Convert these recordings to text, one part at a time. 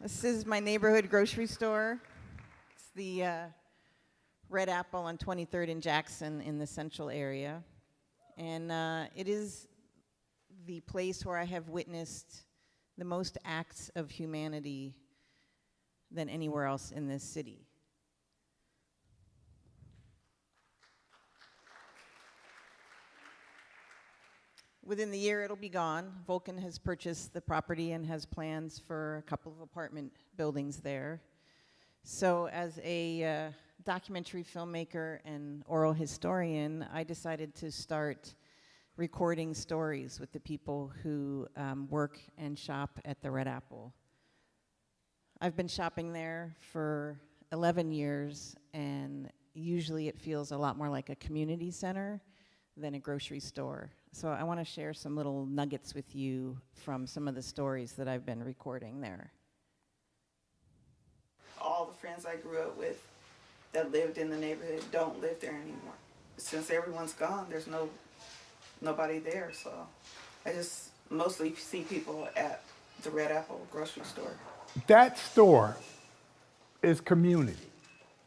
This is my neighborhood grocery store. It's the Red Apple on 23rd and Jackson in the central area. And it is the place where I have witnessed the most acts of humanity than anywhere else in this city. Within the year, it'll be gone. Vulcan has purchased the property and has plans for a couple of apartment buildings there. So as a documentary filmmaker and oral historian, I decided to start recording stories with the people who work and shop at the Red Apple. I've been shopping there for 11 years, and usually it feels a lot more like a community center than a grocery store. So I want to share some little nuggets with you from some of the stories that I've been recording there. All the friends I grew up with that lived in the neighborhood don't live there anymore. Since everyone's gone, there's nobody there, so I just mostly see people at the Red Apple grocery store. That store is community.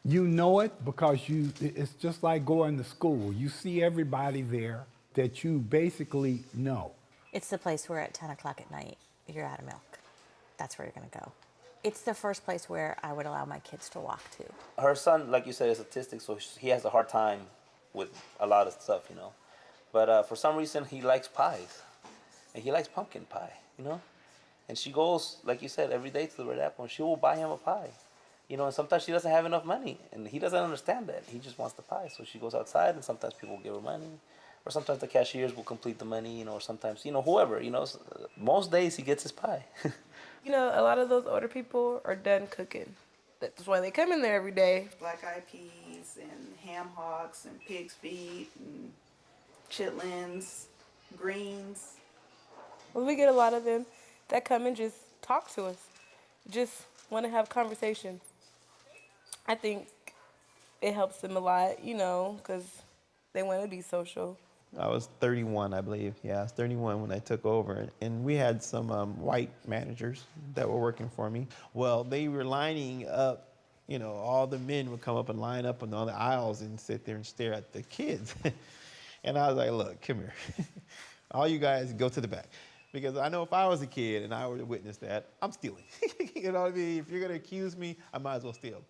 You know it because it's just like going to school. You see everybody there that you basically know. It's the place where at 10 o'clock at night, if you're out of milk, that's where you're gonna go. It's the first place where I would allow my kids to walk to. Her son, like you said, is autistic, so he has a hard time with a lot of stuff, you know. But for some reason, he likes pies, and he likes pumpkin pie, you know. And she goes, like you said, every day to the Red Apple, and she will buy him a pie. You know, and sometimes she doesn't have enough money, and he doesn't understand that. He just wants the pie, so she goes outside, and sometimes people give her money, or sometimes the cashiers will complete the money, you know, or sometimes, you know, whoever, you know. Most days he gets his pie. You know, a lot of those older people are done cooking. That's why they come in there every day. Black-eyed peas and ham hocks and pig's feet and chitlins, greens. Well, we get a lot of them that come and just talk to us, just want to have conversations. I think it helps them a lot, you know, because they want to be social. I was 31, I believe. Yeah, I was 31 when I took over. And we had some white managers that were working for me. Well, they were lining up, you know, all the men would come up and line up on all the aisles and sit there and stare at the kids. And I was like, look, come here. All you guys go to the back. Because I know if I was a kid and I were to witness that, I'm stealing. You know what I mean? If you're going to accuse me, I might as well steal.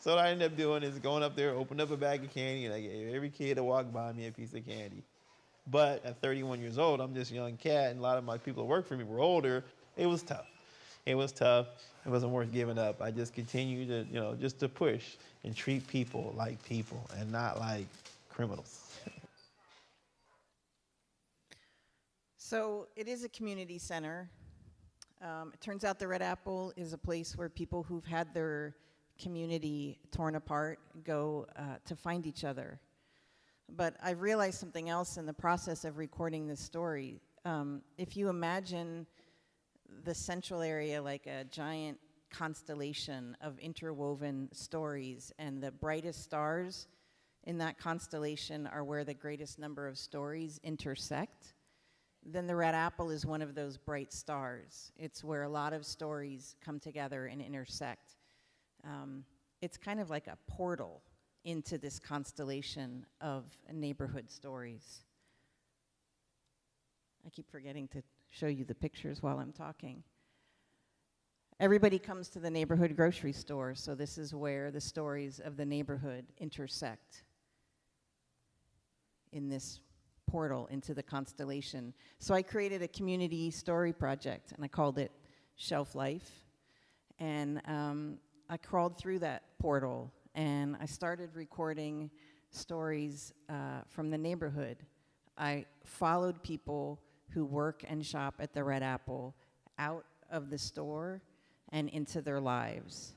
So what I ended up doing is going up there, opened up a bag of candy, and I gave every kid that walked by me a piece of candy. But at 31 years old, I'm just a young cat, and a lot of my people that work for me were older. It was tough. It was tough. It wasn't worth giving up. I just continued to, you know, just to push and treat people like people and not like criminals. So it is a community center. It turns out the Red Apple is a place where people who've had their community torn apart go to find each other. But I've realized something else in the process of recording this story. If you imagine the central area like a giant constellation of interwoven stories, and the brightest stars in that constellation are where the greatest number of stories intersect, then the Red Apple is one of those bright stars. It's where a lot of stories come together and intersect. It's kind of like a portal into this constellation of neighborhood stories. I keep forgetting to show you the pictures while I'm talking. Everybody comes to the neighborhood grocery store, so this is where the stories of the neighborhood intersect in this portal into the constellation. So I created a community story project, and I called it Shelf Life. And I crawled through that portal, and I started recording stories from the neighborhood. I followed people who work and shop at the Red Apple out of the store and into their lives.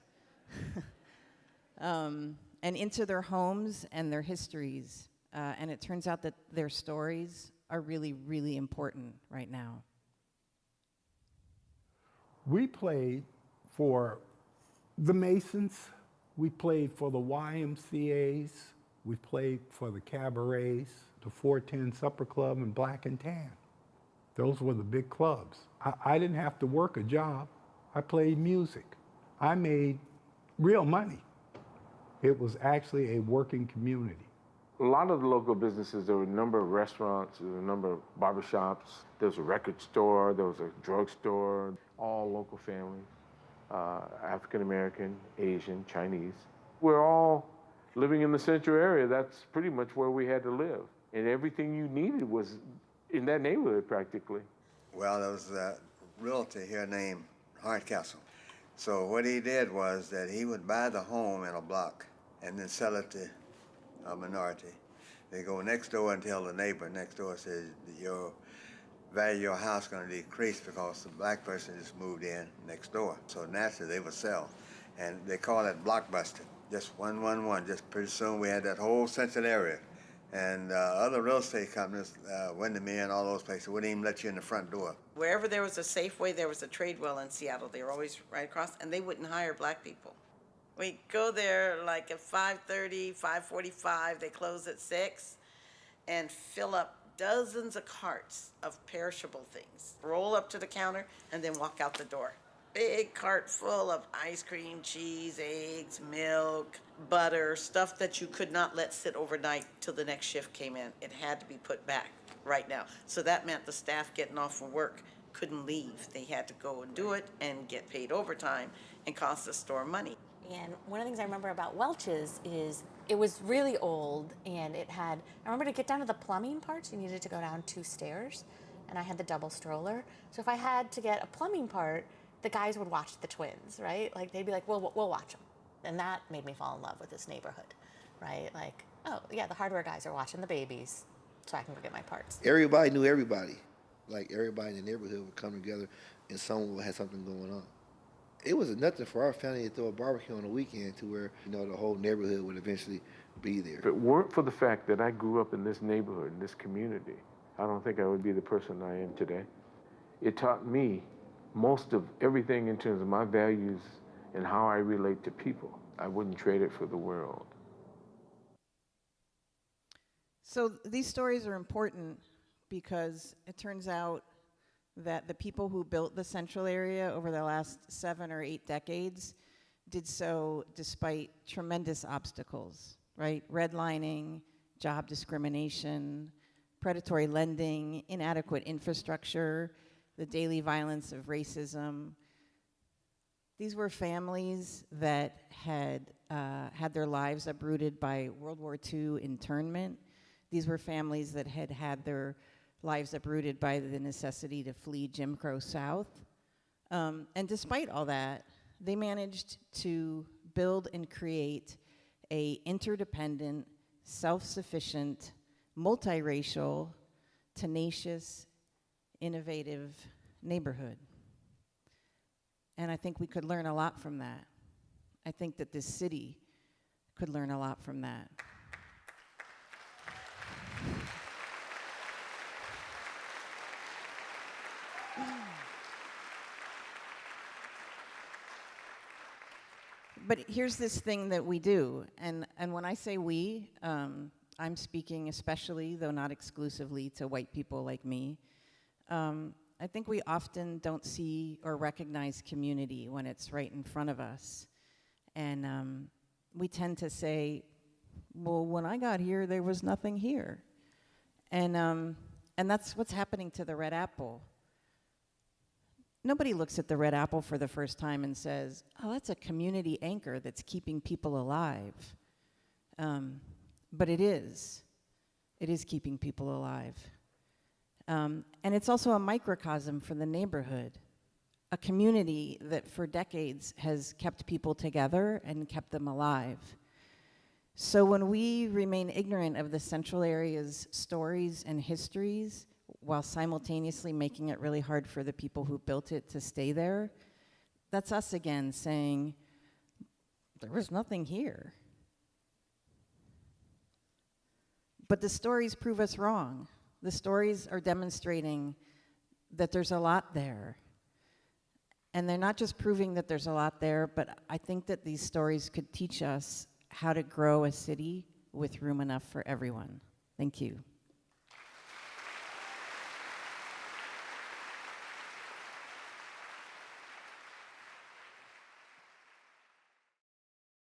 And into their homes and their histories. And it turns out that their stories are really, really important right now. We played for the Masons. We played for the YMCAs. We played for the cabarets, the 410 Supper Club, and Black and Tan. Those were the big clubs. I didn't have to work a job. I played music. I made real money. It was actually a working community. A lot of the local businesses, there were a number of restaurants, there were a number of barbershops, there was a record store, there was a drugstore, all local families, African American, Asian, Chinese. We're all living in the central area. That's pretty much where we had to live. And everything you needed was in that neighborhood practically. Well, there was a realtor here named Hardcastle. So what he did was that he would buy the home in a block and then sell it to a minority. They go next door and tell the neighbor next door, says, your value of your house is going to decrease because the black person just moved in next door. So naturally they would sell. And they call it blockbuster. Just 111. Just pretty soon we had that whole central area. And other real estate companies, Windermere and all those places, wouldn't even let you in the front door. Wherever there was a Safeway, there was a Tradewell in Seattle. They were always right across, and they wouldn't hire black people. We go there like at 5:30, 5:45. They close at 6, and fill up dozens of carts of perishable things. Roll up to the counter, and then walk out the door. Big cart full of ice cream, cheese, eggs, milk, butter, stuff that you could not let sit overnight till the next shift came in. It had to be put back right now. So that meant the staff getting off from work couldn't leave. They had to go and do it and get paid overtime and cost the store money. And one of the things I remember about Welch's is it was really old, and it had, I remember to get down to the plumbing parts, you needed to go down 2 stairs, and I had the double stroller. So if I had to get a plumbing part, the guys would watch the twins, right? Like they'd be like, we'll watch them. And that made me fall in love with this neighborhood, right? Like, oh yeah, the hardware guys are watching the babies so I can go get my parts. Everybody knew everybody. Like everybody in the neighborhood would come together and someone had something going on. It was nothing for our family to throw a barbecue on a weekend to where, you know, the whole neighborhood would eventually be there. If it weren't for the fact that I grew up in this neighborhood, in this community, I don't think I would be the person I am today. It taught me most of everything in terms of my values and how I relate to people. I wouldn't trade it for the world. So these stories are important because it turns out that the people who built the central area over the last 7 or 8 decades did so despite tremendous obstacles, right? Redlining, job discrimination, predatory lending, inadequate infrastructure, the daily violence of racism. These were families that had had their lives uprooted by World War II internment. These were families that had had their lives uprooted by the necessity to flee Jim Crow South. And despite all that, they managed to build and create a interdependent, self-sufficient, multiracial, tenacious, innovative neighborhood. And I think we could learn a lot from that. I think that this city could learn a lot from that. But here's this thing that we do, and when I say we, I'm speaking especially, though not exclusively, to white people like me. I think we often don't see or recognize community when it's right in front of us. And we tend to say, well, when I got here, there was nothing here. And that's what's happening to the Red Apple. Nobody looks at the Red Apple for the first time and says, oh, that's a community anchor that's keeping people alive. But it is. It is keeping people alive. And it's also a microcosm for the neighborhood, a community that for decades has kept people together and kept them alive. So when we remain ignorant of the central area's stories and histories, while simultaneously making it really hard for the people who built it to stay there, that's us again saying, there was nothing here. But the stories prove us wrong. The stories are demonstrating that there's a lot there. And they're not just proving that there's a lot there, but I think that these stories could teach us how to grow a city with room enough for everyone. Thank you.